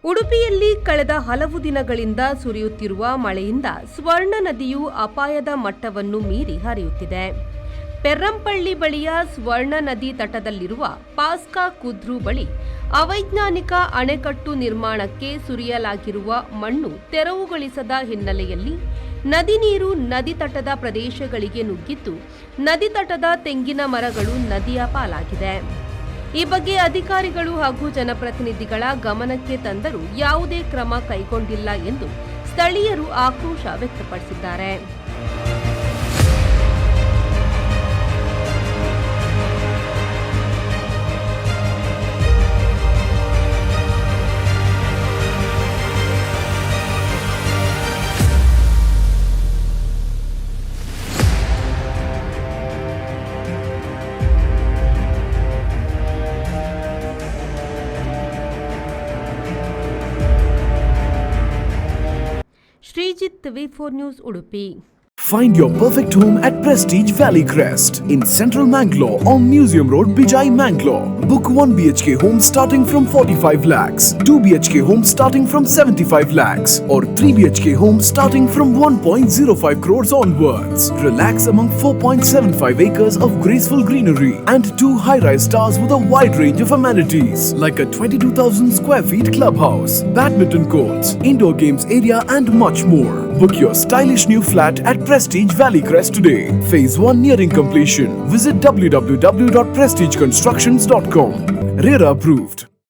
ಉಡುಪಿಯಲ್ಲಿ ಕಳೆದ ಹಲವು ದಿನಗಳಿಂದ ಸುರಿಯುತ್ತಿರುವ ಮಳೆಯಿಂದ ಸ್ವರ್ಣ ನದಿಯು ಅಪಾಯದ ಮಟ್ಟವನ್ನು ಮೀರಿ ಹರಿಯುತ್ತಿದೆ. ಪೆರ್ರಂಪಳ್ಳಿ ಬಳಿಯ ಸ್ವರ್ಣ ನದಿ ತಟದಲ್ಲಿರುವ ಪಾಸ್ಕಾ ಕುದ್ರು ಬಳಿ ಅವೈಜ್ಞಾನಿಕ ಅಣೆಕಟ್ಟು ನಿರ್ಮಾಣಕ್ಕೆ ಸುರಿಯಲಾಗಿರುವ ಮಣ್ಣು ತೆರವುಗೊಳಿಸದ ಹಿನ್ನೆಲೆಯಲ್ಲಿ ನದಿ ನೀರು ನದಿ ತಟದ ಪ್ರದೇಶಗಳಿಗೆ ನುಗ್ಗಿದ್ದು ನದಿ ತಟದ ತೆಂಗಿನ ಮರಗಳು ನದಿಯ ಪಾಲಾಗಿದೆ. ಈ ಬಗ್ಗೆ ಅಧಿಕಾರಿಗಳು ಹಾಗೂ ಜನಪ್ರತಿನಿಧಿಗಳ ಗಮನಕ್ಕೆ ತಂದರೂ ಯಾವುದೇ ಕ್ರಮ ಕೈಗೊಂಡಿಲ್ಲ ಎಂದು ಸ್ಥಳೀಯರು ಆಕ್ರೋಶ ವ್ಯಕ್ತಪಡಿಸಿದ್ದಾರೆ. Sreejith V4 News Udupi. Find your perfect home at Prestige Valley Crest in Central Mangalore on Museum Road, Bijai, Mangalore. Book 1 BHK home starting from 45 lakhs, 2 BHK home starting from 75 lakhs or 3 BHK home starting from 1.05 crores onwards. Relax among 4.75 acres of graceful greenery and 2 high-rise towers with a wide range of amenities like a 22,000 square feet clubhouse, badminton courts, indoor games area and much more. Book your stylish new flat at Prestige Valley Crest today. Phase 1 nearing completion. Visit www.prestigeconstructions.com. RERA approved.